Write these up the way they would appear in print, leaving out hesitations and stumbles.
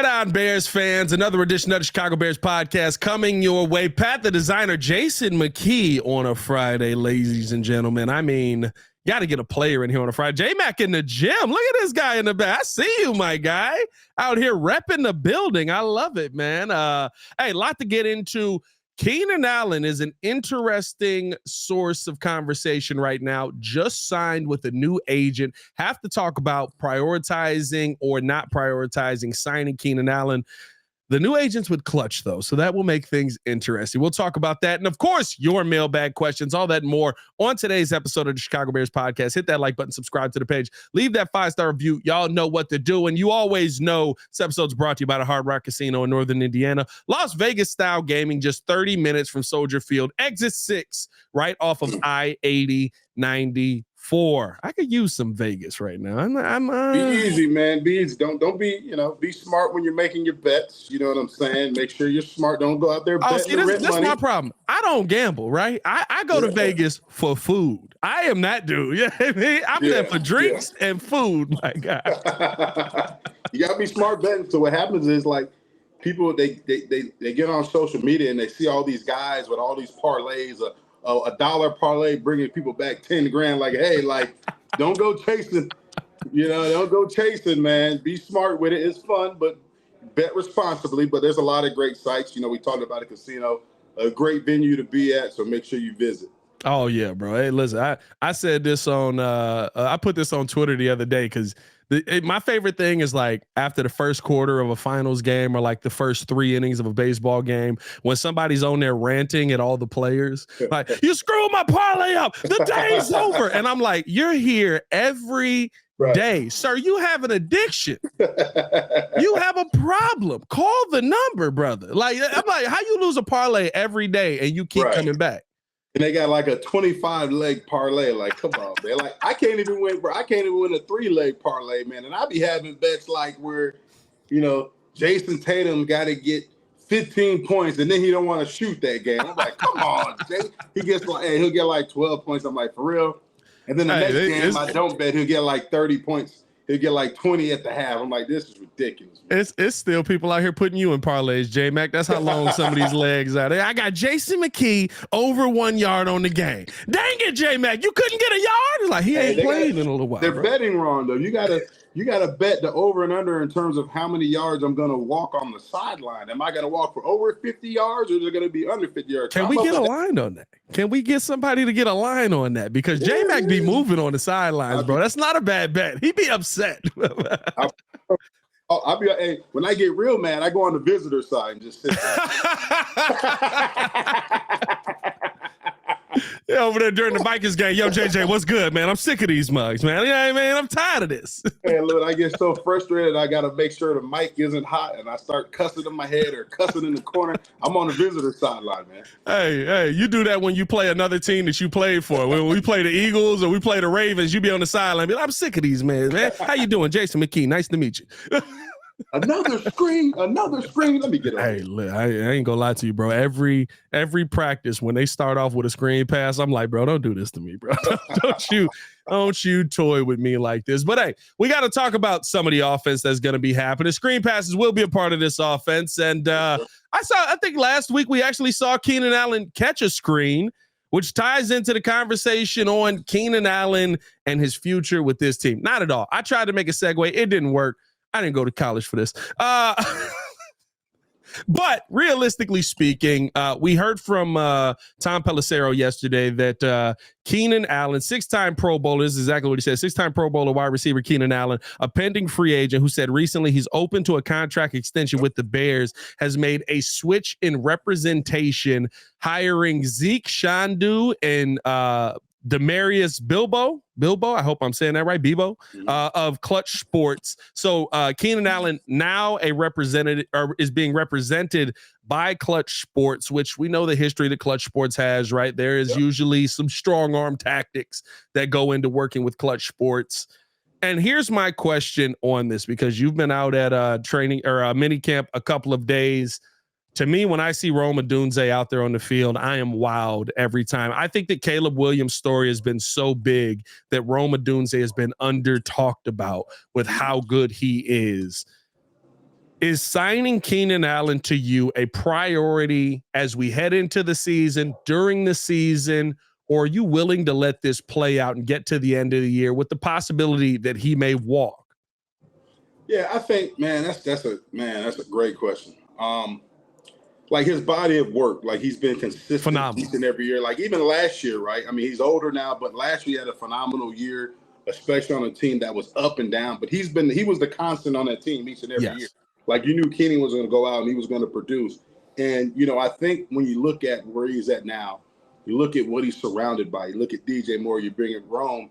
Right on, Bears fans. Another edition of the Chicago Bears podcast coming your way. Pat, the designer, Jason McKee on a Friday, ladies and gentlemen. I mean, got to get a player in here on a Friday. J-Mac in the gym. Look at this guy in the back. I see you, my guy. Out here repping the building. I love it, man. Hey, a lot to get into. Keenan Allen is an interesting source of conversation right now. Just signed with a new agent. Have to talk about prioritizing or not prioritizing signing Keenan Allen. The new agents would clutch, though, so that will make things interesting. We'll talk about that. And, of course, your mailbag questions, all that and more on today's episode of the Chicago Bears podcast. Hit that like button, subscribe to the page, leave that 5-star review. Y'all know what to do. And you always know this episode's brought to you by the Hard Rock Casino in Northern Indiana. Las Vegas-style gaming, just 30 minutes from Soldier Field. Exit 6, right off of I-80-94. I could use some Vegas right now. I'm Be easy, man. Be easy. Don't be, be smart when you're making your bets. You know what I'm saying? Make sure you're smart. Don't go out there betting this is my problem. I don't gamble, right? I go to Vegas for food. I am that dude. Yeah, I'm there for drinks and food, my God. You gotta be smart betting. So what happens is, like, people they get on social media and they see all these guys with all these parlays, a dollar parlay bringing people back 10 grand. Like, hey, like, don't go chasing, don't go chasing, man. Be smart with it. It's fun, but bet responsibly. But there's a lot of great sites. We talked about a casino, a great venue to be at. So make sure you visit. Oh yeah, bro. Hey, listen, I said this on, I put this on Twitter the other day because my favorite thing is, like, after the first quarter of a finals game or like the first 3 innings of a baseball game, when somebody's on there ranting at all the players, like, you screwed my parlay up, the day's over. And I'm like, you're here every day, sir. You have an addiction. You have a problem. Call the number, brother. Like, I'm like, how you lose a parlay every day and you keep coming back? And they got like a 25-leg parlay. Like, come on, man. Like, I can't even win, bro. I can't even win a 3-leg parlay, man. And I be having bets like where, Jason Tatum got to get 15 points and then he don't want to shoot that game. I'm like, come on, Jay. He'll get like 12 points. I'm like, for real? And then the next game I don't bet, he'll get like 30 points. He'll get like 20 at the half. I'm like, this is ridiculous, man. It's still people out here putting you in parlays, J-Mac. That's how long some of these legs are. I got Jason McKee over 1 yard on the game. Dang it, J-Mac. You couldn't get a yard? It's like, he ain't played in a little while. They're betting wrong, though. You gotta bet the over and under in terms of how many yards I'm gonna walk on the sideline. Am I gonna walk for over 50 yards or is it gonna be under 50 yards? Can we get a line on that? Can we get somebody to get a line on that? Because J-Mac be moving on the sidelines, bro. That's not a bad bet. He'd be upset. I'll be hey, when I get real mad, I go on the visitor side and just sit there. Over there during the Vikings game, yo, JJ, what's good, man? I'm sick of these mugs, man. I'm tired of this. Man, look, I get so frustrated. I got to make sure the mic isn't hot, and I start cussing in my head or cussing in the corner. I'm on the visitor sideline, man. Hey, you do that when you play another team that you played for. When we play the Eagles or we play the Ravens, you be on the sideline. Be like, I'm sick of these, man. How you doing, Jason McKee? Nice to meet you. Another screen. Let me get it. Hey, look, I ain't gonna lie to you, bro. Every practice when they start off with a screen pass, I'm like, bro, don't do this to me, bro. don't you toy with me like this. But hey, we got to talk about some of the offense that's gonna be happening. Screen passes will be a part of this offense, and I think last week we actually saw Keenan Allen catch a screen, which ties into the conversation on Keenan Allen and his future with this team. Not at all. I tried to make a segue, it didn't work. I didn't go to college for this. But realistically speaking, we heard from Tom Pelissero yesterday that Keenan Allen, 6-time Pro Bowler, this is exactly what he said, 6-time Pro Bowler wide receiver Keenan Allen, a pending free agent who said recently he's open to a contract extension with the Bears, has made a switch in representation, hiring Zeke Shandu and Demarius Bilbo, I hope I'm saying that right, Bebo, of Clutch Sports. So Keenan Allen now is being represented by Clutch Sports, which we know the history that Clutch Sports has, right? There is usually some strong arm tactics that go into working with Clutch Sports. And here's my question on this, because you've been out at training or mini camp a couple of days. To me, when I see Rome Odunze out there on the field, I am wowed every time. I think that Caleb Williams' story has been so big that Rome Odunze has been under talked about with how good he is. Is signing Keenan Allen to you a priority as we head into the season, during the season, or are you willing to let this play out and get to the end of the year with the possibility that he may walk? Yeah, I think, man, that's a great question. Like his body of work, like he's been consistent Phenomenal. each and every year. Like even last year, right? I mean, he's older now, but last year he had a phenomenal year, especially on a team that was up and down. But he was the constant on that team each and every year. Like you knew Keenan was going to go out and he was going to produce. And I think when you look at where he's at now, you look at what he's surrounded by. You look at DJ Moore. You bring in Rome.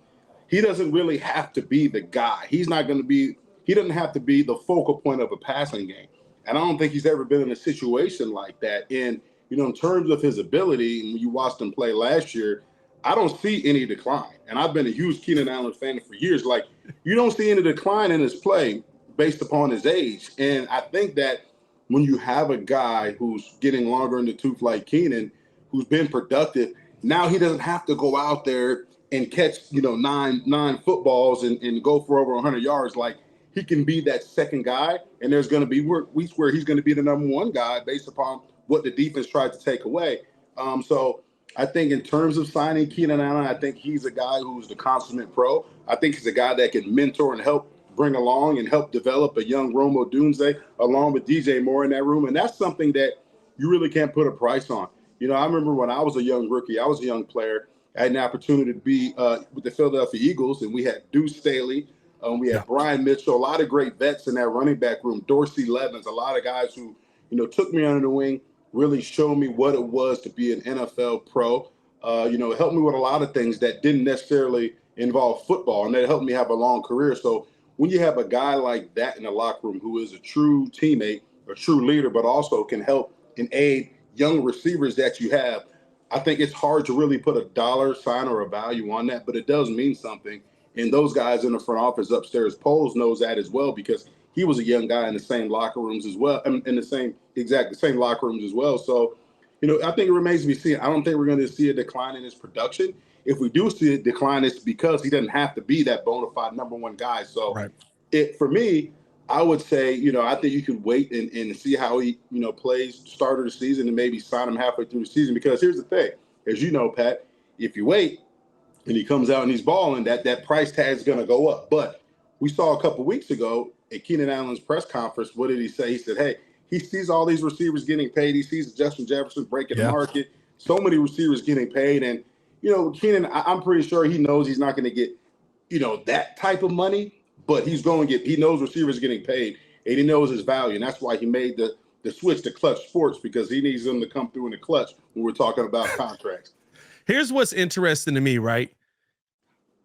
He doesn't really have to be the guy. He doesn't have to be the focal point of a passing game. And I don't think he's ever been in a situation like that. And, in terms of his ability, and when you watched him play last year, I don't see any decline. And I've been a huge Keenan Allen fan for years. Like, you don't see any decline in his play based upon his age. And I think that when you have a guy who's getting longer in the tooth like Keenan, who's been productive, now he doesn't have to go out there and catch, nine footballs and go for over 100 yards. Like, he can be that second guy, and there's going to be weeks where he's going to be the number one guy based upon what the defense tried to take away. So I think in terms of signing Keenan Allen, I think he's a guy who's the consummate pro. I think he's a guy that can mentor and help bring along and help develop a young Rome Odunze along with DJ Moore in that room. And that's something that you really can't put a price on. I remember when I was a young rookie, I was a young player. I had an opportunity to be with the Philadelphia Eagles, and we had Deuce Staley. We had Brian Mitchell, a lot of great vets in that running back room, Dorsey Levens, a lot of guys who, took me under the wing, really showed me what it was to be an NFL pro. It helped me with a lot of things that didn't necessarily involve football, and that helped me have a long career. So when you have a guy like that in the locker room who is a true teammate, a true leader, but also can help and aid young receivers that you have, I think it's hard to really put a dollar sign or a value on that, but it does mean something. And those guys in the front office upstairs, Poles knows that as well, because he was a young guy in the same locker rooms as well, in the same locker rooms as well. So, I think it remains to be seen. I don't think we're going to see a decline in his production. If we do see a decline, it's because he doesn't have to be that bona fide number one guy. So, for me, I would say, I think you could wait and see how he, plays start of the season and maybe sign him halfway through the season. Because here's the thing, as you know, Pat, if you wait, and he comes out and he's balling, that price tag is going to go up. But we saw a couple weeks ago at Keenan Allen's press conference, what did he say? He said, hey, he sees all these receivers getting paid. He sees Justin Jefferson breaking the market. So many receivers getting paid. And, Keenan, I'm pretty sure he knows he's not going to get, that type of money, but he knows receivers getting paid, and he knows his value. And that's why he made the switch to Clutch Sports, because he needs them to come through in the clutch when we're talking about contracts. Here's what's interesting to me, right?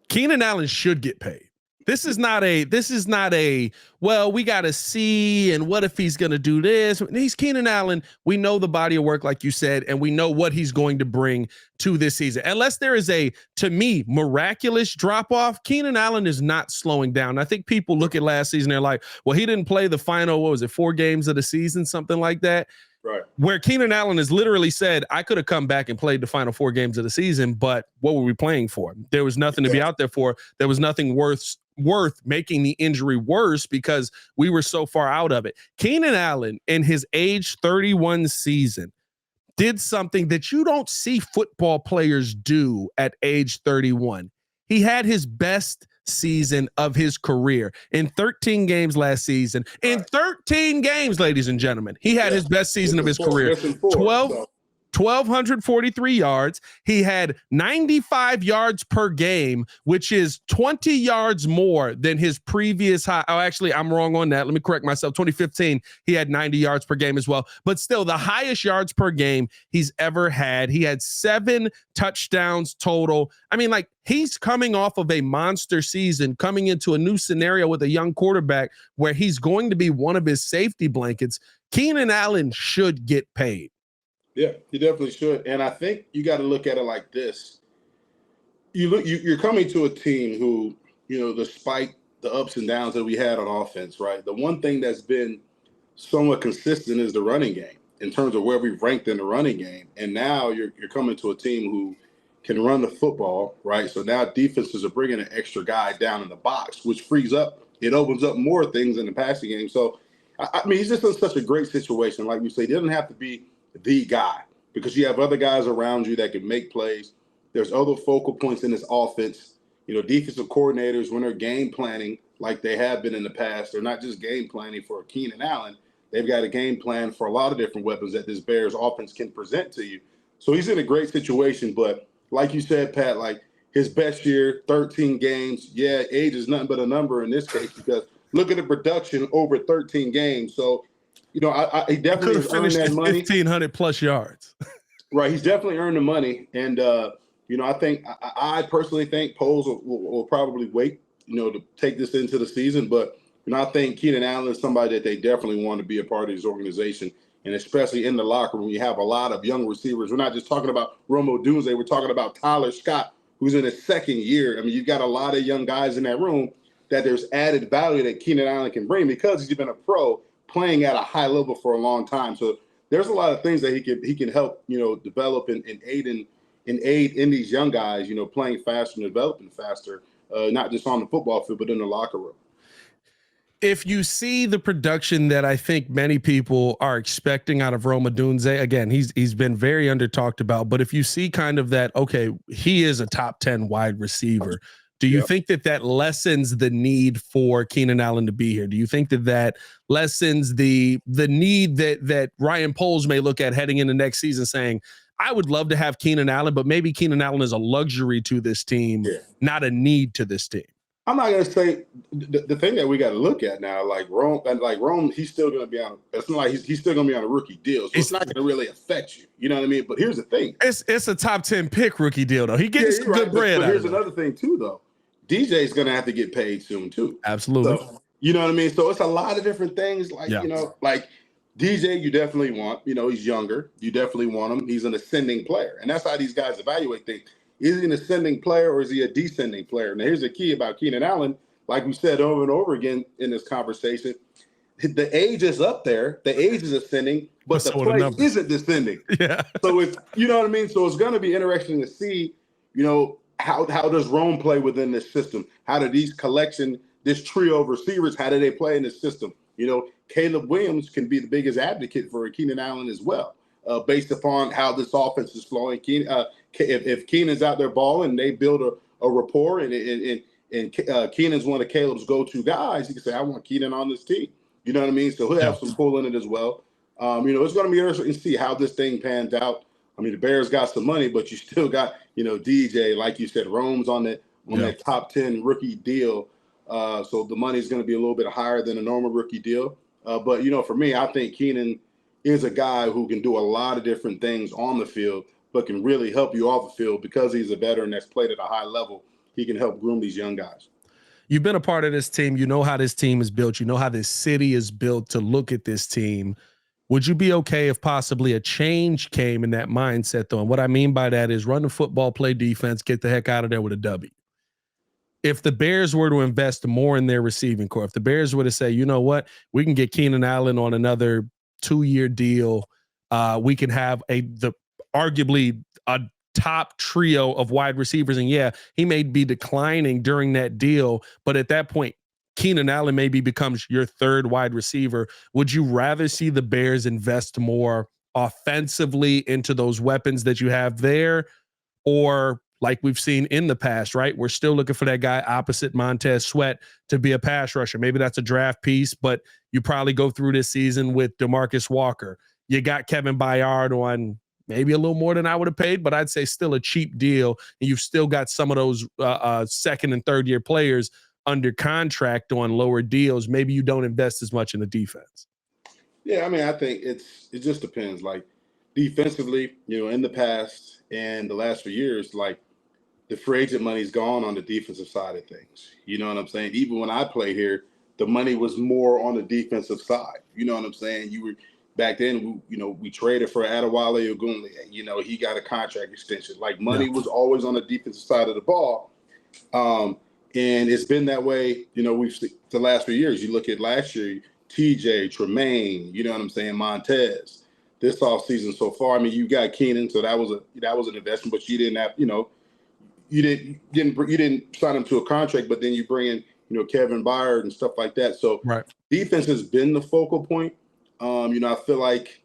Keenan Allen should get paid. This is not a, well, we got to see, and what if he's going to do this? He's Keenan Allen. We know the body of work, like you said, and we know what he's going to bring to this season. Unless there is a, to me, miraculous drop-off, Keenan Allen is not slowing down. I think people look at last season, they're like, well, he didn't play the final, 4 games of the season, something like that. Right. Where Keenan Allen has literally said, I could have come back and played the final 4 games of the season, but what were we playing for? There was nothing to be out there for. There was nothing worth making the injury worse because we were so far out of it. Keenan Allen, in his age 31 season, did something that you don't see football players do at age 31. He had his best season of his career in 13 games last season. In 13 games, ladies and gentlemen, he had his best season of his career. 1,243 yards. He had 95 yards per game, which is 20 yards more than his previous high. Oh, actually, I'm wrong on that. Let me correct myself. 2015, he had 90 yards per game as well. But still, the highest yards per game he's ever had. He had 7 touchdowns total. I mean, like, he's coming off of a monster season, coming into a new scenario with a young quarterback where he's going to be one of his safety blankets. Keenan Allen should get paid. Yeah, he definitely should. And I think you got to look at it like this. You're coming to a team who, despite the ups and downs that we had on offense, right? The one thing that's been somewhat consistent is the running game in terms of where we've ranked in the running game. And now you're coming to a team who can run the football, right? So now defenses are bringing an extra guy down in the box, which frees up. It opens up more things in the passing game. So I mean, he's just in such a great situation. Like you say, he doesn't have to be the guy because you have other guys around you that can make plays. There's other focal points in this offense. Defensive coordinators, when they're game planning like they have been in the past, they're not just game planning for Keenan Allen. They've got a game plan for a lot of different weapons that this Bears offense can present to you. So he's in a great situation. But like you said, Pat, like his best year, 13 games. Yeah, age is nothing but a number in this case because look at the production over 13 games. So, he definitely has earned that money. 1,500 plus yards. Right. He's definitely earned the money. And, I personally think Poles will probably wait, to take this into the season. But, I think Keenan Allen is somebody that they definitely want to be a part of his organization. And especially in the locker room, you have a lot of young receivers. We're not just talking about Rome Odunze. We're talking about Tyler Scott, who's in his second year. I mean, you've got a lot of young guys in that room that there's added value that Keenan Allen can bring because he's been a pro playing at a high level for a long time. So there's a lot of things that he can help, develop and aid in these young guys, playing faster and developing faster, not just on the football field, but in the locker room. If you see the production that I think many people are expecting out of Rome Odunze, again, he's been very under talked about, but if you see kind of that, okay, he is a top 10 wide receiver. Do you think that lessens the need for Keenan Allen to be here? Do you think that lessens the need that Ryan Poles may look at heading into next season saying, I would love to have Keenan Allen, but maybe Keenan Allen is a luxury to this team, not a need to this team? I'm not going to say the thing that we got to look at now, like Rome, he's still going to be on. It's not like he's still going to be on a rookie deal, so it's not going to really affect you. You know what I mean? But here's the thing: it's a top 10 pick rookie deal, though. He gets some good bread. But here's another thing too, though. DJ's going to have to get paid soon too. Absolutely. So, you know what I mean? So it's a lot of different things. Like like DJ, you definitely want. He's younger. You definitely want him. He's an ascending player, and that's how these guys evaluate things. Is he an ascending player or is he a descending player? Now, here's the key about Keenan Allen. Like we said over and over again in this conversation, the age is up there. The age is ascending, but the play isn't descending. Yeah. So it's, you know what I mean? So it's going to be interesting to see, how does Rome play within this system? How do this trio of receivers, how do they play in this system? Caleb Williams can be the biggest advocate for Keenan Allen as well, based upon how this offense is flowing. If Keenan's out there balling, they build a rapport, and Keenan's one of Caleb's go-to guys, you can say, I want Keenan on this team. You know what I mean? So he'll have some pull in it as well. It's going to be interesting to see how this thing pans out. I mean, the Bears got some money, but you still got, DJ, like you said, Rome's on that top 10 rookie deal. So the money is going to be a little bit higher than a normal rookie deal. But, for me, I think Keenan is a guy who can do a lot of different things on the field, but can really help you off the field because he's a veteran that's played at a high level. He can help groom these young guys. You've been a part of this team. You know how this team is built. You know how this city is built to look at this team. Would you be okay if possibly a change came in that mindset, though? And what I mean by that is run the football, play defense, get the heck out of there with a W. If the Bears were to invest more in their receiving core, if the Bears were to say, you know what, we can get Keenan Allen on another 2-year deal, we can have arguably a top trio of wide receivers. And he may be declining during that deal, but at that point, Keenan Allen maybe becomes your third wide receiver. Would you rather see the Bears invest more offensively into those weapons that you have there? Or like we've seen in the past, right? We're still looking for that guy opposite Montez Sweat to be a pass rusher. Maybe that's a draft piece, but you probably go through this season with DeMarcus Walker. You got Kevin Byard on maybe a little more than I would have paid, but I'd say still a cheap deal. And you've still got some of those second and third year players under contract on lower deals. Maybe you don't invest as much in the defense. Yeah, I mean, I think it just depends. Like defensively, in the past and the last few years, like the free agent money's gone on the defensive side of things. You know what I'm saying? Even when I played here, the money was more on the defensive side. You know what I'm saying? Back then, we traded for Adewale Ogunle. He got a contract extension. Like money was always on the defensive side of the ball. And it's been that way, the last few years. You look at last year, TJ, Tremaine, you know what I'm saying, Montez. This offseason so far, I mean, you got Keenan, so that was an investment, but you didn't have, you didn't sign him to a contract, but then you bring in Kevin Byard and stuff like that. So defense has been the focal point. I feel like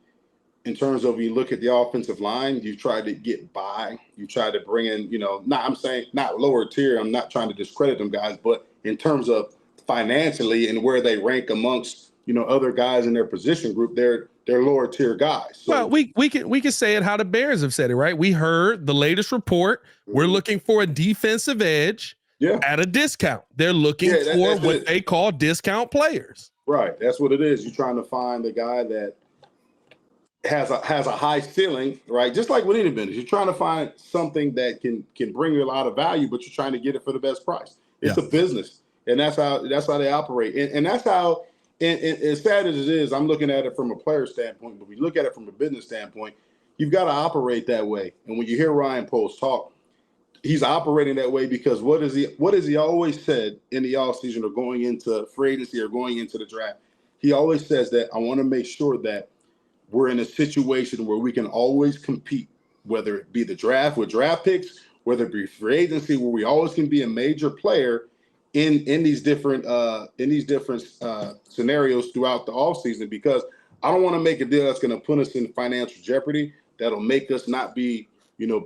in terms of you look at the offensive line, you try to get by. You try to bring in, I'm saying not lower tier. I'm not trying to discredit them guys, but in terms of financially and where they rank amongst, other guys in their position group, they're lower tier guys. So, well, we can say it how the Bears have said it, right? We heard the latest report. We're looking for a defensive edge at a discount. They're looking for what they call discount players. Right. That's what it is. You're trying to find the guy that has a high ceiling, right? Just like with any business, you're trying to find something that can bring you a lot of value, but you're trying to get it for the best price. It's a business, and that's how they operate, and that's how. And as sad as it is, I'm looking at it from a player standpoint, but we look at it from a business standpoint. You've got to operate that way. And when you hear Ryan Poles talk, he's operating that way because what has he always said in the offseason or going into free agency or going into the draft? He always says that I want to make sure that we're in a situation where we can always compete, whether it be the draft with draft picks, whether it be free agency, where we always can be a major player in these different scenarios throughout the offseason, because I don't want to make a deal that's going to put us in financial jeopardy, that'll make us not be,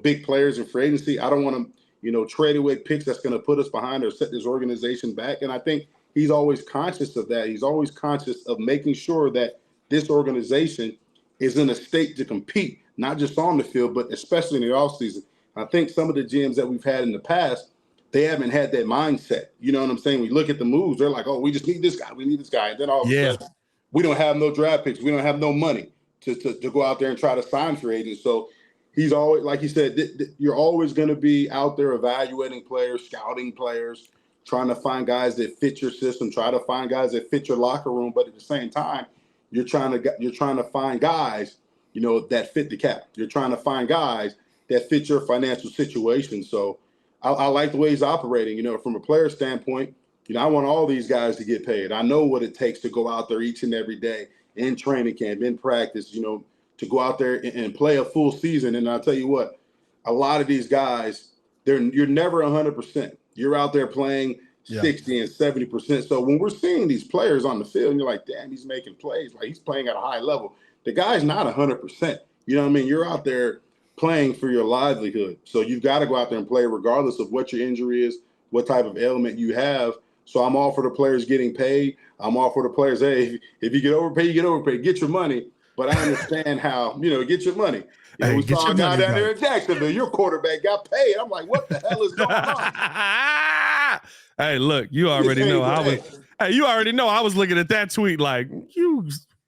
big players in free agency. I don't want to, trade away picks that's going to put us behind or set this organization back. And I think he's always conscious of that. He's always conscious of making sure that this organization is in a state to compete, not just on the field, but especially in the offseason. I think some of the GMs that we've had in the past, they haven't had that mindset. You know what I'm saying? We look at the moves, they're like, oh, we just need this guy. We need this guy. And then all of a sudden, we don't have no draft picks. We don't have no money to go out there and try to sign free agents. So he's always, like he said, you're always going to be out there evaluating players, scouting players, trying to find guys that fit your system, try to find guys that fit your locker room. But at the same time, you're trying to find guys, that fit the cap. You're trying to find guys that fit your financial situation. So I like the way he's operating. From a player standpoint, I want all these guys to get paid. I know what it takes to go out there each and every day in training camp, in practice, to go out there and play a full season. And I'll tell you what, a lot of these guys, you're never 100%. You're out there playing 60 and 70%. So when we're seeing these players on the field, and you're like, damn, he's making plays. Like, he's playing at a high level. The guy's not 100%. You know what I mean? You're out there playing for your livelihood. So you've got to go out there and play regardless of what your injury is, what type of ailment you have. So I'm all for the players getting paid. I'm all for the players, hey, if you get overpaid, you get overpaid. Get your money. But I understand how, get your money. We saw a guy down there in Jacksonville, your quarterback got paid. I'm like, what the hell is going on? Hey, look, you already know I was looking at that tweet like,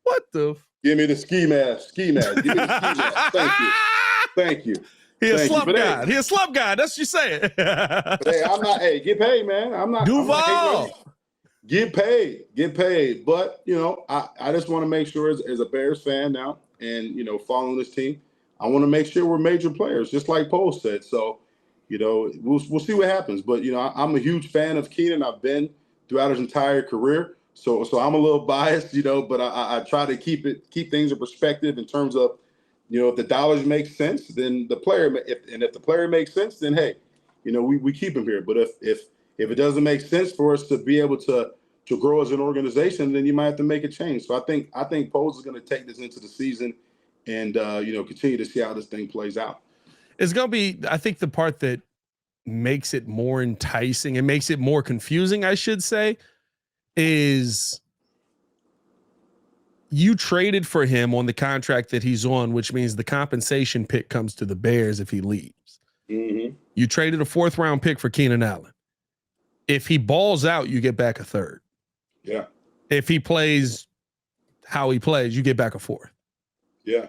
what the? Give me the ski mask. Give me the ski mask. Thank you. He a slump guy. He a slump guy. That's what you saying. Hey, I'm not. Hey, get paid, man. I'm not. Duval. Get paid. But I just want to make sure as a Bears fan now, and following this team, I want to make sure we're major players, just like Poe said. So, we'll see what happens. But I'm a huge fan of Keenan. I've been throughout his entire career. So I'm a little biased, but I try to keep things in perspective in terms of, if the dollars make sense, then the player, if the player makes sense, then hey, we keep him here. But if it doesn't make sense for us to be able to grow as an organization, then you might have to make a change. So I think Poles is going to take this into the season and continue to see how this thing plays out. It's going to be, I think, the part that makes it more enticing and makes it more confusing, I should say, is you traded for him on the contract that he's on, which means the compensation pick comes to the Bears if he leaves. Mm-hmm. You traded a 4th round pick for Keenan Allen. If he balls out, you get back a 3rd. Yeah. If he plays how he plays, you get back a 4th. Yeah.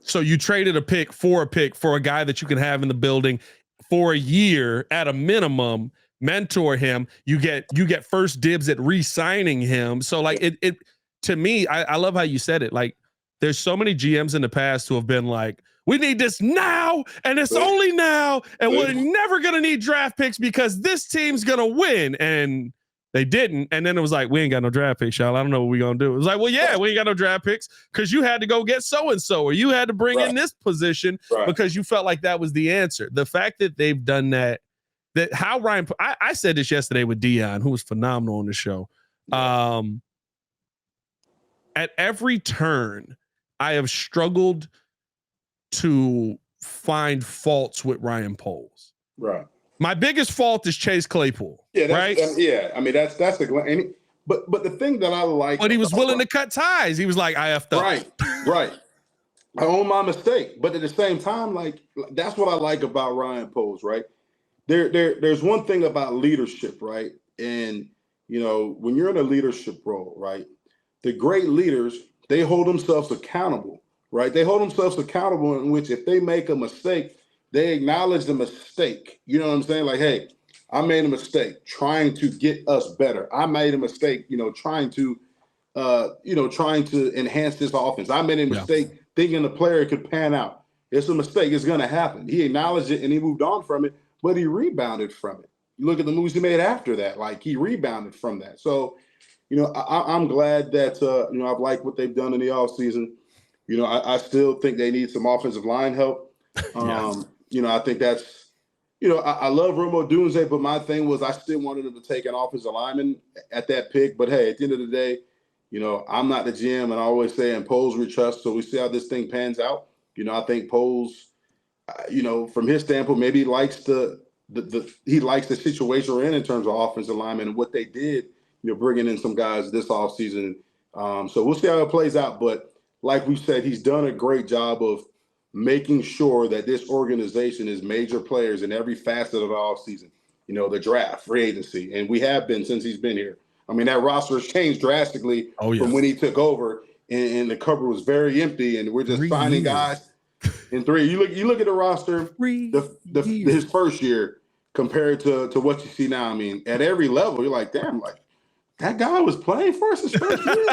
So you traded a pick for a guy that you can have in the building for a year at a minimum, mentor him. You get first dibs at re-signing him. So like it to me, I love how you said it. Like, there's so many GMs in the past who have been like, we need this now, and it's only now, and we're never going to need draft picks because this team's going to win. And they didn't. And then it was like, we ain't got no draft picks, y'all. I don't know what we're going to do. It was like, well, yeah, we ain't got no draft picks because you had to go get so-and-so, or you had to bring in this position because you felt like that was the answer. The fact that they've done that that how Ryan, I said this yesterday with Dion, who was phenomenal on the show. At every turn, I have struggled to find faults with Ryan Poles. Right. My biggest fault is Chase Claypool. Yeah. Right. I mean, that's the, but the thing that I like. But he was willing to cut ties. He was like, I effed up. Right. I own my mistake. But at the same time, like, that's what I like about Ryan Poles, right? There's one thing about leadership, right? And, you know, when you're in a leadership role, right, the great leaders, they hold themselves accountable, right? They hold themselves accountable in which if they make a mistake, they acknowledge the mistake. You know what I'm saying? Like, hey, I made a mistake trying to get us better. I made a mistake, you know, trying to enhance this offense. I made a mistake thinking the player could pan out. It's a mistake. It's going to happen. He acknowledged it and he moved on from it, but he rebounded from it. You look at the moves he made after that, like he rebounded from that. So, you know, I'm glad that, you know, I've liked what they've done in the offseason. You know, I still think they need some offensive line help. You know, I think that's, you know, I love Romo Dunze, but my thing was I still wanted him to take an offensive lineman at that pick. But, hey, at the end of the day, you know, I'm not the GM, and I always say, and Poles we trust, so we see how this thing pans out. You know, I think Poles, you know, from his standpoint, maybe he likes the situation we're in terms of offensive linemen and what they did, you know, bringing in some guys this offseason. So we'll see how it plays out. But like we said, he's done a great job of making sure that this organization is major players in every facet of the offseason. You know, the draft, free agency, and we have been since he's been here. I mean, that roster has changed drastically from when he took over, and the cupboard was very empty, and we're just signing guys in 3. You look at the roster, his first year compared to what you see now. I mean, at every level, you're like, damn, like that guy was playing for us his first year.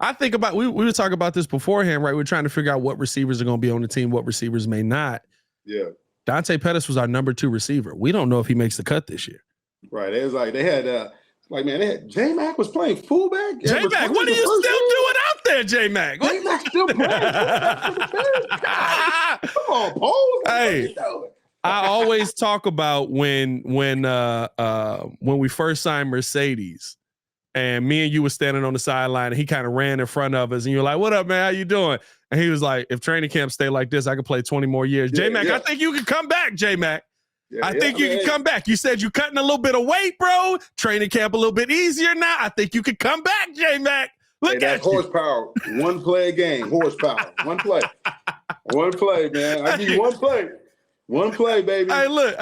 I think about we were talking about this beforehand, right? We're trying to figure out what receivers are going to be on the team, what receivers may not. Yeah, Dante Pettis was our number 2 receiver. We don't know if he makes the cut this year. Right. It was like they had J-Mac was playing fullback. J-Mac, what are you still doing out there, J-Mac? J-Mac still playing fullback for the Bears. Come on, Poles. Hey, I always talk about when we first signed Mercedes and me and you were standing on the sideline and he kind of ran in front of us and you're like, what up, man? How you doing? And he was like, if training camp stay like this, I could play 20 more years. J-Mac, I think you can come back, J-Mac. I think you can come back. You said you cutting a little bit of weight, bro. Training camp a little bit easier now. I think you can come back, J-Mac. Look at horsepower. One play a game. Horsepower. One play. One play, man. I give you one play. One play, baby. Hey, look.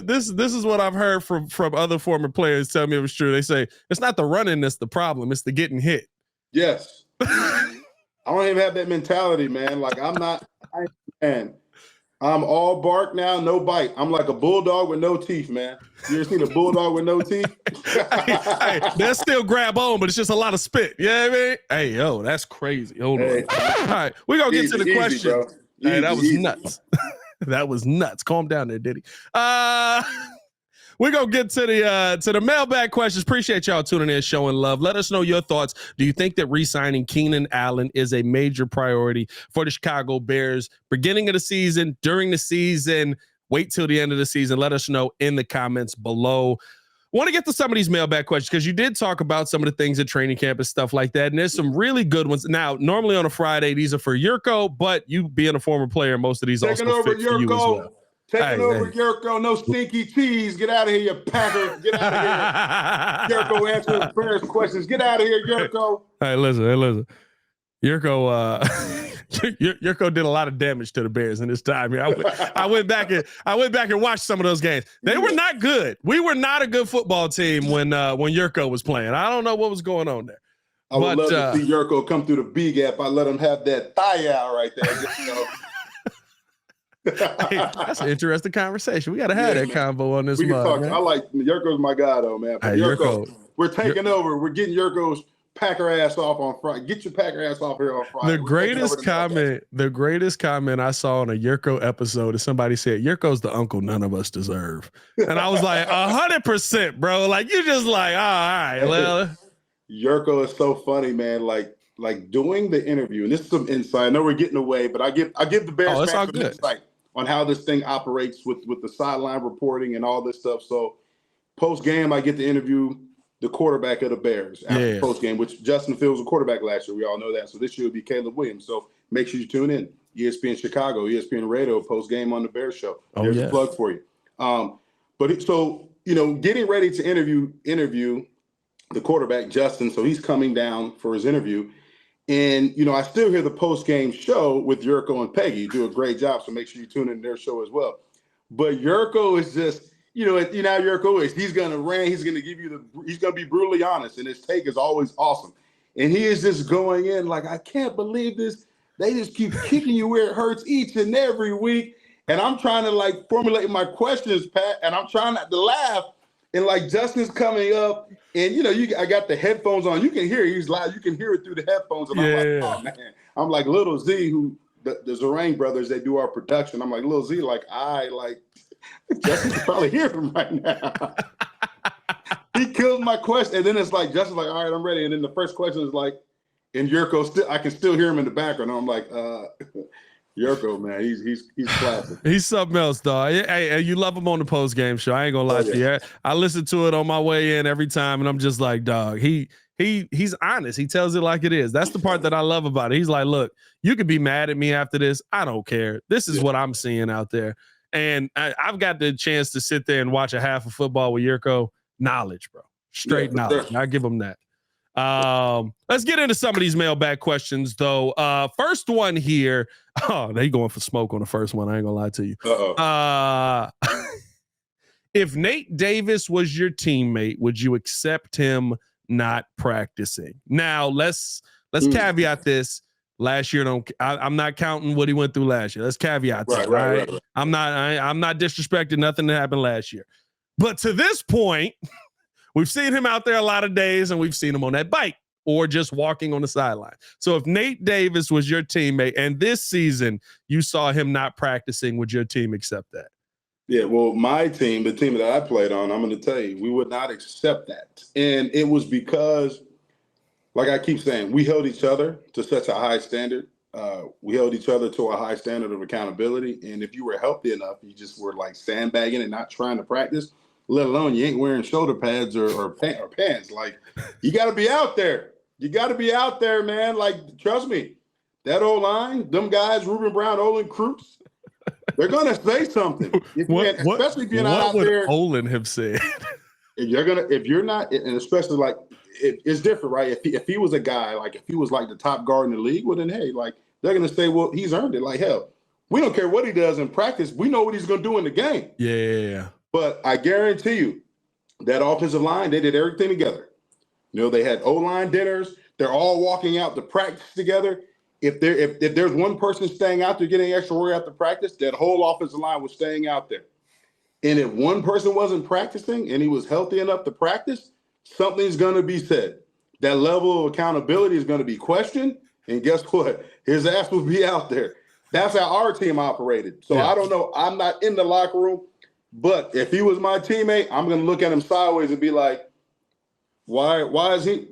This is what I've heard from other former players tell me it was true. They say it's not the running that's the problem. It's the getting hit. Yes. I don't even have that mentality, man. Like I'm all bark now, no bite. I'm like a bulldog with no teeth, man. You ever seen a bulldog with no teeth? Hey, they'll still grab on, but it's just a lot of spit. You know what I mean? Hey, yo, that's crazy. Hold on. All right, we're going to get to the question. Hey, that was nuts. That was nuts. Calm down there, Diddy. We're going to get to the mailbag questions. Appreciate y'all tuning in, showing love. Let us know your thoughts. Do you think that re-signing Keenan Allen is a major priority for the Chicago Bears? Beginning of the season, during the season, wait till the end of the season. Let us know in the comments below. Want to get to some of these mailbag questions because you did talk about some of the things at training camp and stuff like that. And there's some really good ones. Now, normally on a Friday, these are for Yurko, but you being a former player, most of these also fit for you as well. Taking over Yurko, no stinky cheese. Get out of here, you packer. Get out of here. Yurko answering Bears questions. Get out of here, Yurko. Hey, listen. Yurko did a lot of damage to the Bears in this time here. I went back and watched some of those games. They were not good. We were not a good football team when Yurko was playing. I don't know what was going on there. I would love to see Yurko come through the B gap. I let him have that thigh out right there. Hey, that's an interesting conversation. We got to have that convo on this one. I like Yurko's my guy though, man. Hey, Yurko, we're taking over. We're getting Yurko's packer ass off on Friday. Get your packer ass off here on Friday. The greatest comment I saw on a Yurko episode is somebody said, Yurko's the uncle none of us deserve. And I was like, 100%, bro. Like, you just like, all right. Well, Yurko is so funny, man. Like doing the interview, and this is some insight. I know we're getting away, but I give the Bears fans some insight. on how this thing operates with the sideline reporting and all this stuff. So post game, I get to interview the quarterback of the Bears after post game, which Justin Fields was a quarterback last year. We all know that. So this year will be Caleb Williams. So make sure you tune in. ESPN Chicago, ESPN Radio, post game on the Bears show. There's a plug for you. Getting ready to interview the quarterback, Justin. So he's coming down for his interview. And, I still hear the post-game show with Yurko and Peggy. You do a great job, so make sure you tune in their show as well. But Yurko is just, how Yurko is. He's going to rant. He's going to he's going to be brutally honest, and his take is always awesome. And he is just going in like, I can't believe this. They just keep kicking you where it hurts each and every week. And I'm trying to, formulate my questions, Pat, and I'm trying not to laugh. And, Justin's coming up, and, I got the headphones on. You can hear it. He's loud. You can hear it through the headphones. And I'm like, oh, man. I'm like, Little Z, who the Zarang brothers, they do our production. I'm like, Little Z, Justin can probably hear him right now. He killed my question. And then it's like, Justin's like, all right, I'm ready. And then the first question is and Yurko, I can still hear him in the background. I'm like, Yurko, man, he's classic. He's something else, dog. Hey, you love him on the post game show. I ain't gonna lie to you. I listen to it on my way in every time, and I'm just like, dog. He's honest. He tells it like it is. That's the part that I love about it. He's like, look, you could be mad at me after this. I don't care. This is what I'm seeing out there, and I've got the chance to sit there and watch a half of football with Yurko. Knowledge, bro. Straight knowledge. Sure. I give him that. Let's get into some of these mailbag questions, though. First one here. Oh, they going for smoke on the first one. I ain't gonna lie to you. If Nate Davis was your teammate, would you accept him not practicing? Now, let's caveat this. Last year, I'm not counting what he went through last year. Let's caveat that, right? I'm not disrespecting nothing that happened last year. But to this point, we've seen him out there a lot of days, and we've seen him on that bike or just walking on the sideline. So if Nate Davis was your teammate and this season you saw him not practicing, would your team accept that? Yeah, well, my team, the team that I played on, I'm going to tell you, we would not accept that. And it was because, like I keep saying, we held each other to such a high standard. We held each other to a high standard of accountability. And if you were healthy enough, you just were sandbagging and not trying to practice, let alone you ain't wearing shoulder pads or pants. You got to be out there. You got to be out there, man. Trust me, that O-line, them guys, Ruben Brown, Olin Krutz, they're going to say something. Especially if you're not out there. What would Olin have said? If you're not, and especially it's different, right? If he was a guy, if he was the top guard in the league, well then, hey, they're going to say, well, he's earned it. Hell, we don't care what he does in practice. We know what he's going to do in the game. Yeah. But I guarantee you that offensive line, they did everything together. They had O-line dinners. They're all walking out to practice together. If there's one person staying out there getting extra work after practice, that whole offensive line was staying out there. And if one person wasn't practicing and he was healthy enough to practice, something's going to be said. That level of accountability is going to be questioned. And guess what? His ass will be out there. That's how our team operated. So I don't know. I'm not in the locker room. But if he was my teammate, I'm going to look at him sideways and be like, why Nate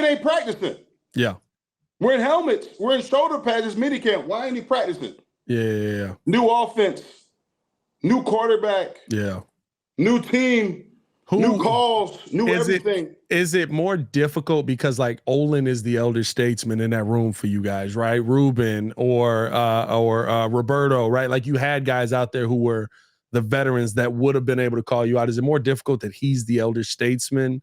ain't practicing? Yeah. We're in helmets. We're in shoulder pads. It's minicamp. Why ain't he practicing? Yeah. New offense. New quarterback. Yeah. New team. New calls. New everything. Is it more difficult because Olin is the elder statesman in that room for you guys, right? Ruben or Roberto, right? You had guys out there who were the veterans that would have been able to call you out. Is it more difficult that he's the elder statesman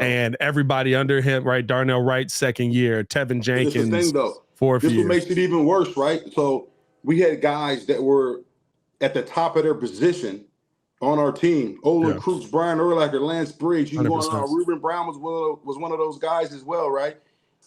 and everybody under him, right? Darnell Wright, second year, Tevin Jenkins, this is the thing, though. Fourth year. This what makes it even worse, right? So we had guys that were at the top of their position on our team. Olin Krutz, Brian Urlacher, Lance Briggs. Ruben Brown was one of those guys as well, right?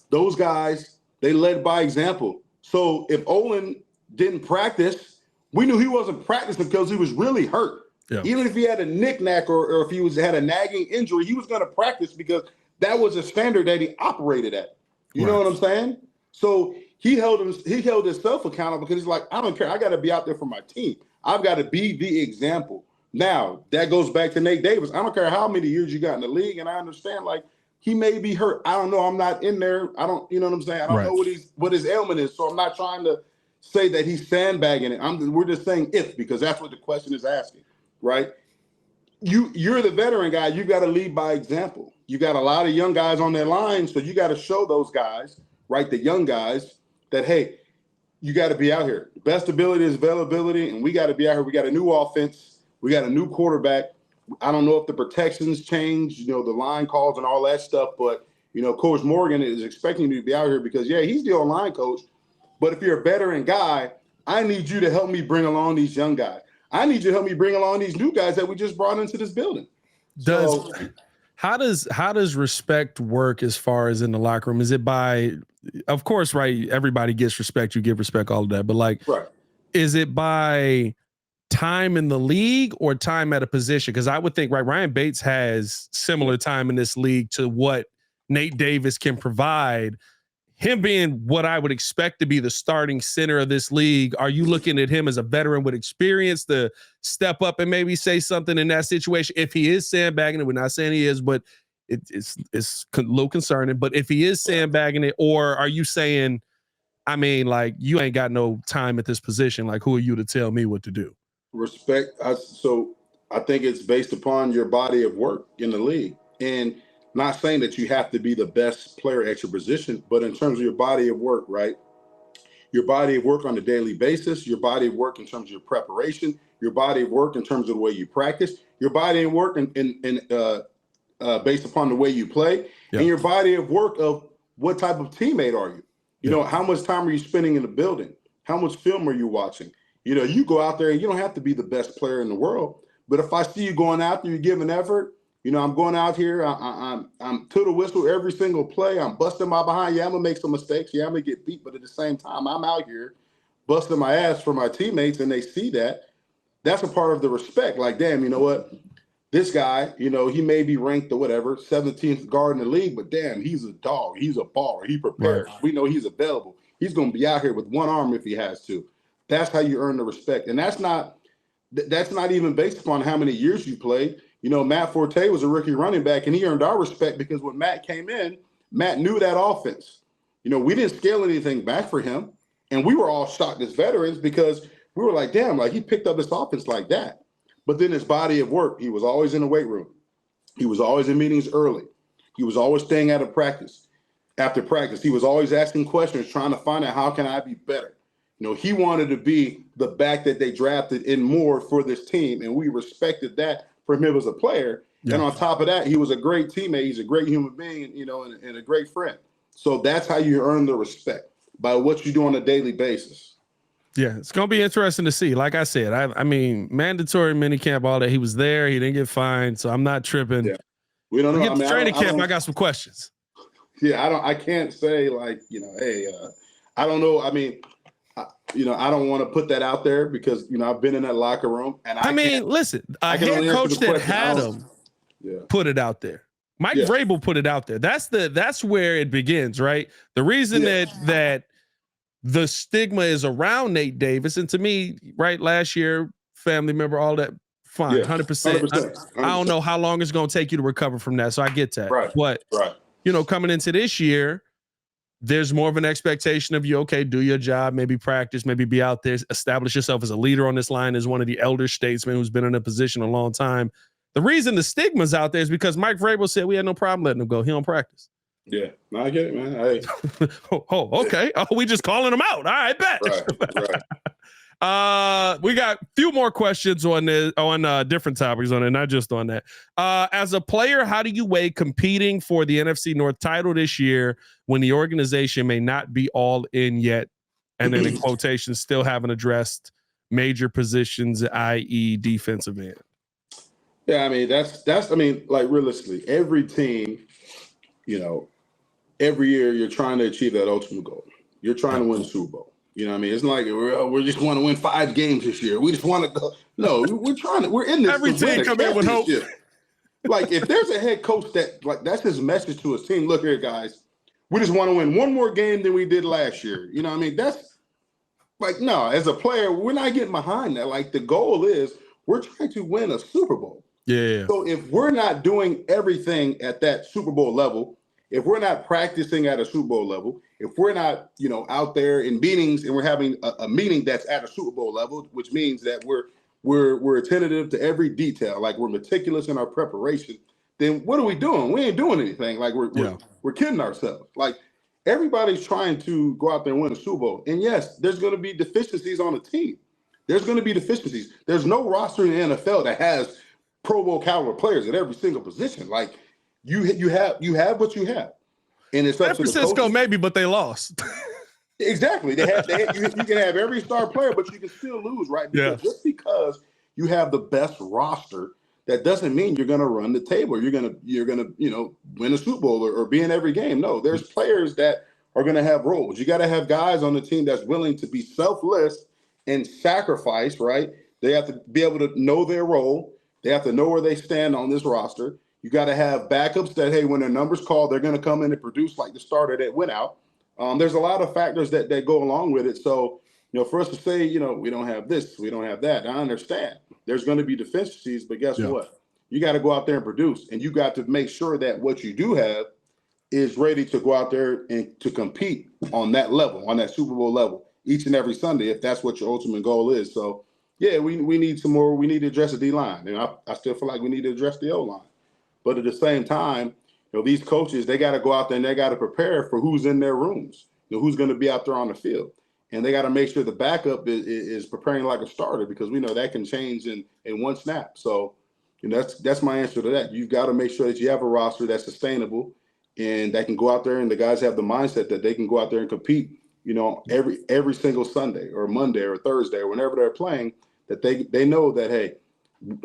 Those guys, they led by example. So if Olin didn't practice, we knew he wasn't practicing because he was really hurt. Yeah. Even if he had a knick-knack or if he had a nagging injury, he was going to practice because that was a standard that he operated at. You know what I'm saying? So he held himself accountable because he's like, I don't care. I got to be out there for my team. I've got to be the example. Now, that goes back to Nate Davis. I don't care how many years you got in the league, and I understand, he may be hurt. I don't know. I'm not in there. I don't, you know what I'm saying? I don't know what his ailment is, so I'm not trying to say that he's sandbagging it. We're just saying if, because that's what the question is asking, right? You're the veteran guy. You got to lead by example. You got a lot of young guys on their line, so you got to show those guys, right, the young guys, that, hey, you got to be out here. Best ability is availability, and we got to be out here. We got a new offense. We got a new quarterback. I don't know if the protections change, the line calls and all that stuff, but, Coach Morgan is expecting you to be out here because, yeah, he's the O-line coach. But if you're a veteran guy, I need you to help me bring along these young guys. I need you to help me bring along these new guys that we just brought into this building. How does respect work as far as in the locker room? Is it by, of course, right, everybody gets respect, you give respect, all of that, but right. Is it by time in the league or time at a position? Because I would think, right, Ryan Bates has similar time in this league to what Nate Davis can provide. Him being what I would expect to be the starting center of this league, are you looking at him as a veteran with experience to step up and maybe say something in that situation? If he is sandbagging it, we're not saying he is, but it's a little concerning. But if he is sandbagging it, or are you saying, you ain't got no time at this position, who are you to tell me what to do? Respect. So I think it's based upon your body of work in the league. And not saying that you have to be the best player at your position, but in terms of your body of work, right? Your body of work on a daily basis, your body of work in terms of your preparation, your body of work in terms of the way you practice, your body of work based upon the way you play, and your body of work of what type of teammate are you? How much time are you spending in the building? How much film are you watching? You go out there and you don't have to be the best player in the world, but if I see you going out there, you're giving effort. I'm going out here. I'm to the whistle every single play. I'm busting my behind. Yeah, I'm gonna make some mistakes. Yeah, I'm gonna get beat, but at the same time, I'm out here busting my ass for my teammates, and they see that. That's a part of the respect. Like, damn, you know what? This guy, he may be ranked or whatever, 17th guard in the league, but damn, he's a dog. He's a baller. He prepares. Right. We know he's available. He's gonna be out here with one arm if he has to. That's how you earn the respect, and that's not even based upon how many years you played. Matt Forte was a rookie running back, and he earned our respect because when Matt came in, Matt knew that offense. We didn't scale anything back for him, and we were all shocked as veterans because we were like, damn, he picked up this offense like that. But then his body of work, he was always in the weight room. He was always in meetings early. He was always staying out of practice. After practice, he was always asking questions, trying to find out how can I be better. He wanted to be the back that they drafted in more for this team, and we respected that from him as a player. Yeah. And on top of that, he was a great teammate. He's a great human being, and a great friend. So that's how you earn the respect, by what you do on a daily basis. Yeah, it's going to be interesting to see. Like I said, I mean, mandatory minicamp, all that. He was there. He didn't get fined, so I'm not tripping. Yeah. We don't know. Get to training camp, I got some questions. Yeah, I can't say hey, I don't know. I mean, I don't want to put that out there because, I've been in that locker room. And listen, a head coach that had him put it out there. Mike Vrabel put it out there. That's where it begins, right? The reason that the stigma is around Nate Davis, and to me, right, last year, family member, all that, fine, 100%. I don't know how long it's going to take you to recover from that, so I get that. Right. But, coming into this year, there's more of an expectation of you, okay, do your job, maybe practice, maybe be out there, establish yourself as a leader on this line, as one of the elder statesmen who's been in a position a long time. The reason the stigma's out there is because Mike Vrabel said we had no problem letting him go. He don't practice. Yeah, no, I get it, man. Okay. Oh, we just calling him out. All right, bet. Right. We got a few more questions on different topics on it, not just on that. As a player, how do you weigh competing for the NFC North title this year when the organization may not be all in yet, and then in quotations still haven't addressed major positions, i.e. defensive end? Yeah, I mean, that's realistically, every team, every year you're trying to achieve that ultimate goal. You're trying to win the Super Bowl. It's not like we just want to win 5 games this year. We just want to go. No, we're in this. Every team come in with hope. Like, if there's a head coach that's his message to his team, look here, guys, we just want to win one more game than we did last year. That's no, as a player, we're not getting behind that. Like, the goal is we're trying to win a Super Bowl. Yeah. So if we're not doing everything at that Super Bowl level, if we're not practicing at a Super Bowl level, if we're not, out there in meetings and we're having a meeting that's at a Super Bowl level, which means that we're attentive to every detail, like we're meticulous in our preparation, then what are we doing? We ain't doing anything. Like we're kidding ourselves. Like everybody's trying to go out there and win a Super Bowl. And yes, there's going to be deficiencies on the team. There's going to be deficiencies. There's no roster in the NFL that has Pro Bowl caliber players at every single position. Like you have what you have, and it's up San to the Francisco coaches. maybe, but they lost. Exactly. You can have every star player, but you can still lose, right? Because just because you have the best roster, that doesn't mean you're going to run the table. You're gonna win a Super Bowl or be in every game. No, there's players that are going to have roles. You got to have guys on the team that's willing to be selfless and sacrifice, right? They have to be able to know their role. They have to know where they stand on this roster. You got to have backups that, hey, when their number's called, they're going to come in and produce like the starter that went out. There's a lot of factors that go along with it. So, for us to say, we don't have this, we don't have that, I understand. There's going to be deficiencies, but guess what? You got to go out there and produce, and you got to make sure that what you do have is ready to go out there and to compete on that level, on that Super Bowl level, each and every Sunday, if that's what your ultimate goal is. So, yeah, we need some more. We need to address the D-line. And I still feel like we need to address the O-line. But at the same time, these coaches, they got to go out there and they got to prepare for who's in their rooms, who's going to be out there on the field. And they got to make sure the backup is preparing like a starter, because we know that can change in one snap. So, that's my answer to that. You've got to make sure that you have a roster that's sustainable and that can go out there, and the guys have the mindset that they can go out there and compete, every single Sunday or Monday or Thursday or whenever they're playing, that they know that, hey,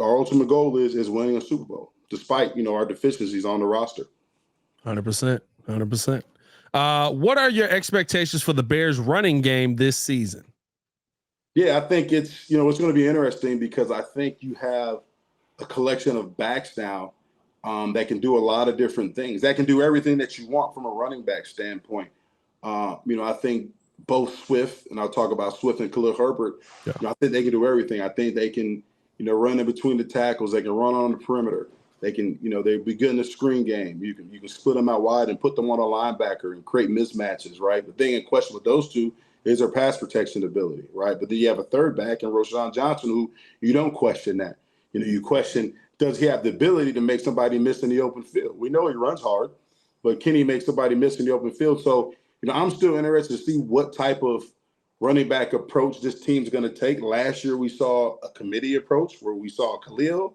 our ultimate goal is winning a Super Bowl, despite, our deficiencies on the roster. 100%. 100%. What are your expectations for the Bears running game this season? Yeah, I think it's going to be interesting, because I think you have a collection of backs now that can do a lot of different things, that can do everything that you want from a running back standpoint. I think both Swift, and I'll talk about Swift and Khalil Herbert, I think they can do everything. I think they can, run in between the tackles. They can run on the perimeter. They can, they'll be good in the screen game. You can split them out wide and put them on a linebacker and create mismatches, right? The thing in question with those two is their pass protection ability, right? But then you have a third back in Roschon Johnson, who you don't question that. You question, does he have the ability to make somebody miss in the open field? We know he runs hard, but can he make somebody miss in the open field? So, I'm still interested to see what type of running back approach this team's going to take. Last year, we saw a committee approach where we saw Khalil,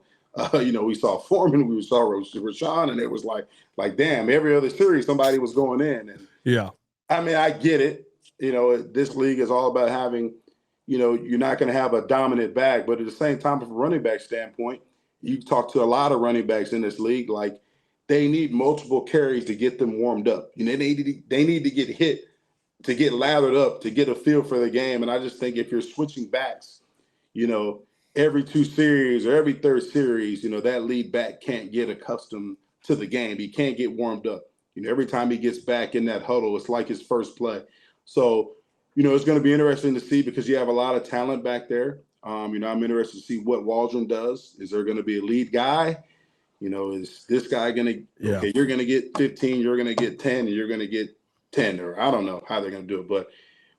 we saw Foreman, we saw Rashawn, and it was like, damn, every other series somebody was going in. And I mean, I get it. This league is all about having, you're not going to have a dominant back, but at the same time, from a running back standpoint, you talk to a lot of running backs in this league, like they need multiple carries to get them warmed up. They need to get hit, to get lathered up, to get a feel for the game. And I just think if you're switching backs, every two series or every third series, that lead back can't get accustomed to the game. He can't get warmed up. Every time he gets back in that huddle, it's like his first play. So, it's going to be interesting to see, because you have a lot of talent back there. I'm interested to see what Waldron does. Is there going to be a lead guy? Is this guy going to, okay, you're going to get 15, you're going to get 10, and you're going to get 10, or I don't know how they're going to do it, but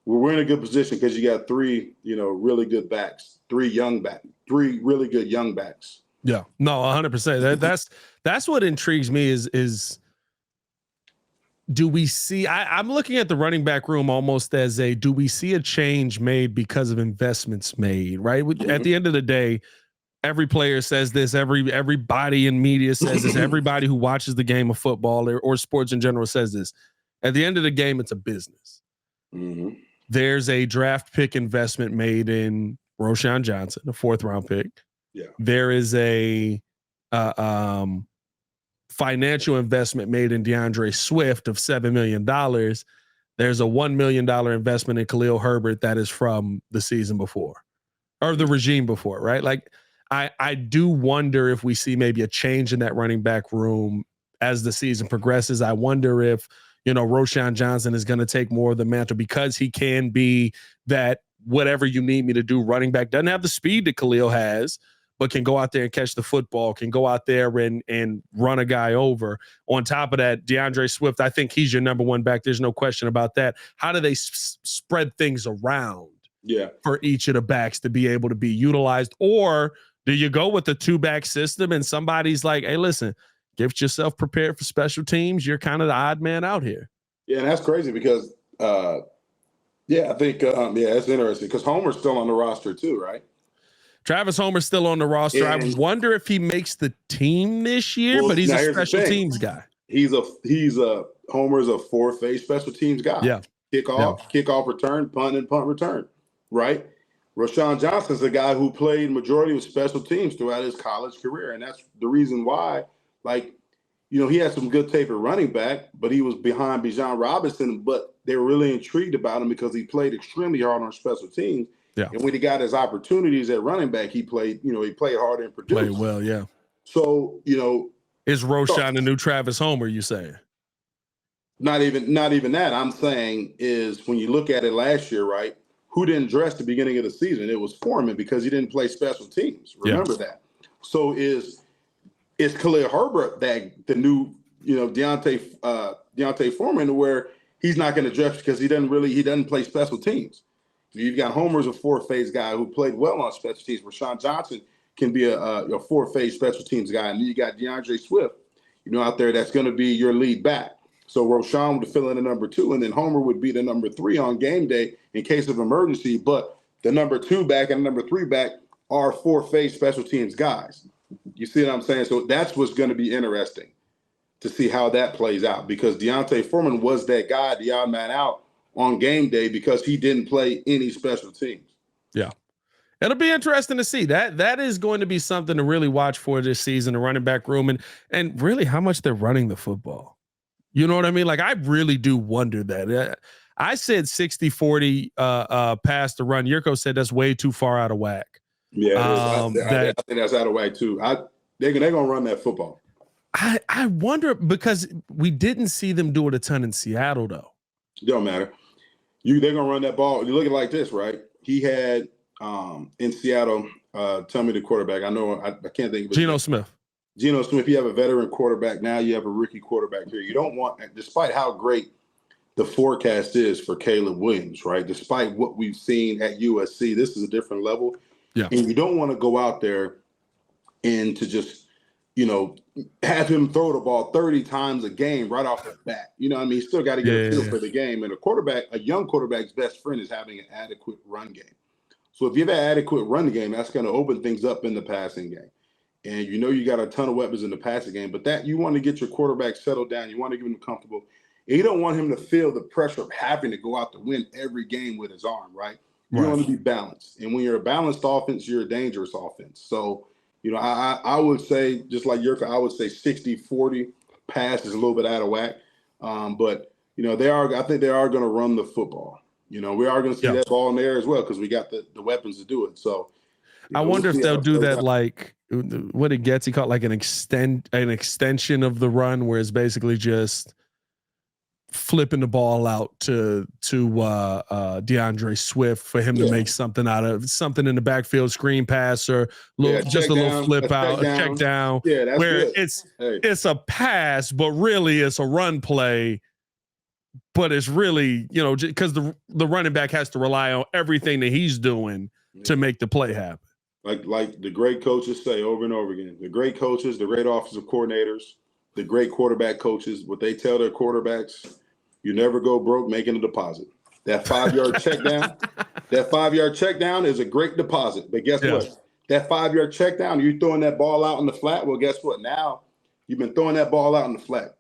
we're in a good position because you got three, really good backs, three really good young backs. Yeah, no, 100%. That's what intrigues me is do we see, I'm looking at the running back room almost as do we see a change made because of investments made, right? At the end of the day, every player says this, everybody in media says this, everybody who watches the game of football or sports in general says this. At the end of the game, it's a business. Mm-hmm. There's a draft pick investment made in Roschon Johnson, a 4th round pick. Yeah. There is a financial investment made in DeAndre Swift of $7 million. There's a $1 million investment in Khalil Herbert that is from the season before, or the regime before, right? Like, I do wonder if we see maybe a change in that running back room as the season progresses. I wonder if, Roschon Johnson is going to take more of the mantle, because he can be that whatever you need me to do running back. Doesn't have the speed that Khalil has, but can go out there and catch the football, can go out there and run a guy over. On top of that, DeAndre Swift, I think he's your number one back. There's no question about that. How do they spread things around for each of the backs to be able to be utilized? Or do you go with the 2-back system and somebody's like, hey, listen, get yourself prepared for special teams. You're kind of the odd man out here. Yeah, and that's crazy because, I think, it's interesting because Homer's still on the roster too, right? Travis Homer's still on the roster. I wonder if he makes the team this year, but he's a special teams guy. Homer's a 4-phase special teams guy. Yeah. Kickoff return, punt and punt return, right? Rashawn Johnson's a guy who played majority of special teams throughout his college career. And that's the reason why, he had some good tape at running back, but he was behind Bijan Robinson, but they were really intrigued about him because he played extremely hard on special teams. Yeah. And when he got his opportunities at running back, he played hard and produced. Played well, yeah. So, is Roschon the new Travis Homer, you saying? Not even that. I'm saying is when you look at it last year, right? Who didn't dress the beginning of the season? It was Foreman because he didn't play special teams. Remember that. So is Khalil Herbert that the new, Deontay Foreman, where he's not going to dress because he doesn't play special teams. You've got Homer's a 4-phase guy who played well on special teams. Rashawn Johnson can be a 4-phase special teams guy. And then you got DeAndre Swift, out there that's going to be your lead back. So Rashawn would fill in the number 2, and then Homer would be the number 3 on game day in case of emergency. But the number 2 back and the number 3 back are 4-phase special teams guys. You see what I'm saying? So that's what's going to be interesting to see how that plays out because Deontay Foreman was that guy, the odd man out on game day because he didn't play any special teams. Yeah. It'll be interesting to see. That is going to be something to really watch for this season, the running back room and really how much they're running the football. You know what I mean? I really do wonder that. I said 60-40 pass to run. Yurko said that's way too far out of whack. Yeah, I think that's out of whack too. They're going to run that football. I wonder because we didn't see them do it a ton in Seattle, though. It don't matter. They're going to run that ball. You look at it like this, right? He had in Seattle, tell me the quarterback. I know I can't think of it. Geno Smith. You have a veteran quarterback. Now you have a rookie quarterback here. You don't want, despite how great the forecast is for Caleb Williams, right? Despite what we've seen at USC, this is a different level. Yeah. And you don't want to go out there and to just, have him throw the ball 30 times a game right off the bat. You know what I mean? You still got to get a feel for the game. And a young quarterback's best friend is having an adequate run game. So if you have an adequate run game, that's going to open things up in the passing game. And you got a ton of weapons in the passing game, but that you want to get your quarterback settled down. You want to get him comfortable. And you don't want him to feel the pressure of having to go out to win every game with his arm, right? You want to be balanced. And when you're a balanced offense, you're a dangerous offense. So, I would say, just like Yurka, I would say 60-40 pass is a little bit out of whack. But, I think they are going to run the football. We are going to see that ball in the air as well because we got the weapons to do it. So I wonder if they'll do that like what it gets. He called like an extension of the run where it's basically just flipping the ball out to DeAndre Swift for him to make something out of something in the backfield, screen pass or just a little flip out, a check down. Yeah, that's where good. It's a pass, but really it's a run play. But it's really, because the running back has to rely on everything that he's doing to make the play happen. Like the great coaches say over and over again, the great coaches, the great offensive coordinators, the great quarterback coaches, what they tell their quarterbacks, you never go broke making a deposit. That 5-yard check down is a great deposit. But guess what? That 5-yard check down, you're throwing that ball out in the flat. Well, guess what? Now you've been throwing that ball out in the flat.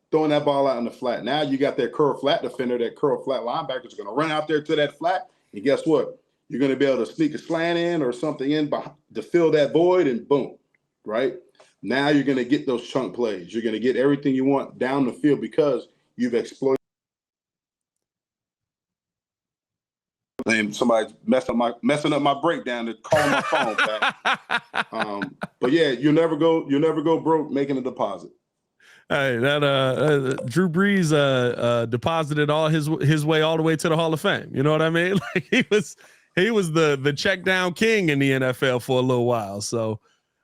Now you got that curl flat defender, that curl flat linebacker is going to run out there to that flat. And guess what? You're going to be able to sneak a slant in or something in to fill that void and boom, right? Now you're going to get those chunk plays. You're going to get everything you want down the field because you've exploited. And somebody's messing up my breakdown to call my phone back. But yeah, you'll never go broke making a deposit. Hey, that Drew Brees deposited all his way all the way to the Hall of Fame. You know what I mean? Like he was the check down king in the NFL for a little while. So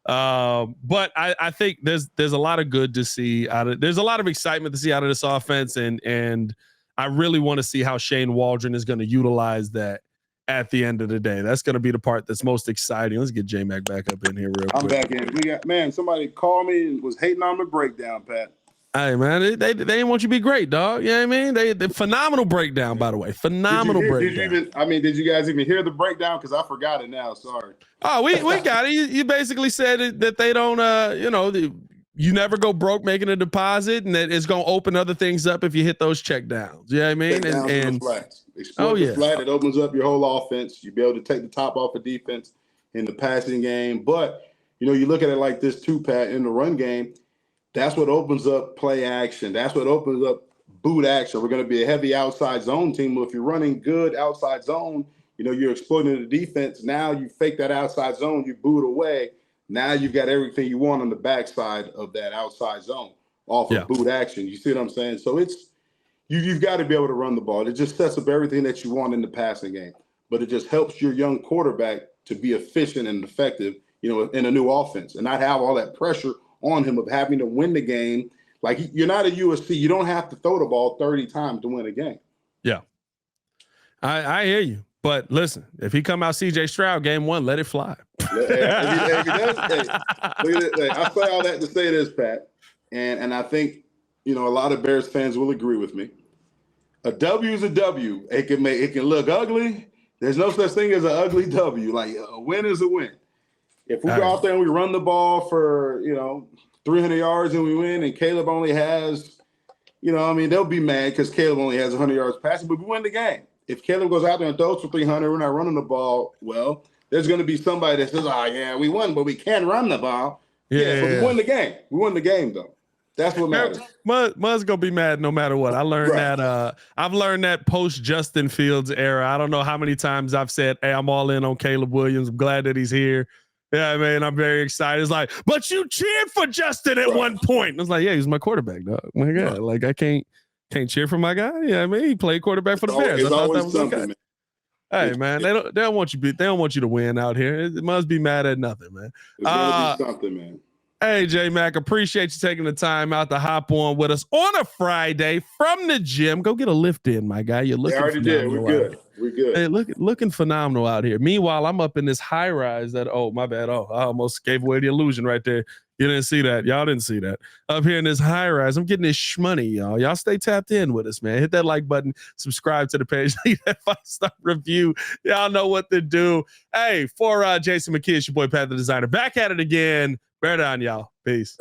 But I think there's a lot of good to see out of. There's a lot of excitement to see out of this offense, and I really want to see how Shane Waldron is going to utilize that at the end of the day. That's going to be the part that's most exciting. Let's get J-Mac back up in here real quick. I'm back in. Somebody called me and was hating on the breakdown, Pat. Hey, man, they didn't want you to be great, dog. You know what I mean? They phenomenal breakdown, by the way. Phenomenal breakdown. Did you guys even hear the breakdown? Because I forgot it now. Sorry. Oh, we got it. You basically said that they don't, you never go broke making a deposit, and that it's going to open other things up if you hit those check downs. You know what I mean? And flats. Exploit the flat. It opens up your whole offense. You'll be able to take the top off of defense in the passing game. But, you look at it like this too, Pat, in the run game. That's what opens up play action. That's what opens up boot action. We're going to be a heavy outside zone team. If you're running good outside zone, you're exploiting the defense. Now you fake that outside zone, you boot away. Now you've got everything you want on the backside of that outside zone off of boot action. You see what I'm saying? So it's you've got to be able to run the ball. It just sets up everything that you want in the passing game. But it just helps your young quarterback to be efficient and effective, in a new offense and not have all that pressure on him of having to win the game. Like, you're not a USC. You don't have to throw the ball 30 times to win a game. Yeah. I hear you. But listen, if he come out CJ Stroud game 1, let it fly. If he does, look at it. I say all that to say this, Pat. And I think, a lot of Bears fans will agree with me. A W is a W. It can look ugly. There's no such thing as an ugly W. Like, a win is a win. If we go out there and we run the ball for, 300 yards and we win, and Caleb only has, they'll be mad because Caleb only has 100 yards passing, but we win the game. If Caleb goes out there and throws for 300, we're not running the ball, well, there's going to be somebody that says, oh, yeah, we won, but we can't run the ball. Yeah, but we won the game. We won the game, though. That's what matters. Mud's gonna be mad no matter what. I learned that. I've learned that post Justin Fields era. I don't know how many times I've said, "Hey, I'm all in on Caleb Williams. I'm glad that he's here." Yeah, I mean, I'm very excited. It's like, but you cheered for Justin at one point. And I was like, yeah, he's my quarterback, dog. My God, like I can't cheer for my guy. Yeah, I mean, he played quarterback for the Bears. I thought that was okay. Man. Hey, man, they don't want you to win out here. It must be mad at nothing, man. It's gonna be something, man. Hey, J-Mac, appreciate you taking the time out to hop on with us on a Friday from the gym. Go get a lift in, my guy. You're looking phenomenal. We're good. We're good. Hey, looking phenomenal out here. Meanwhile, I'm up in this high rise that, oh, my bad. Oh, I almost gave away the illusion right there. You didn't see that. Y'all didn't see that. Up here in this high rise, I'm getting this shmoney, y'all. Y'all stay tapped in with us, man. Hit that like button. Subscribe to the page. Leave that 5-star review. Y'all know what to do. Hey, for Jason McKee, it's your boy, Pat the Designer. Back at it again. Bear down, y'all. Peace.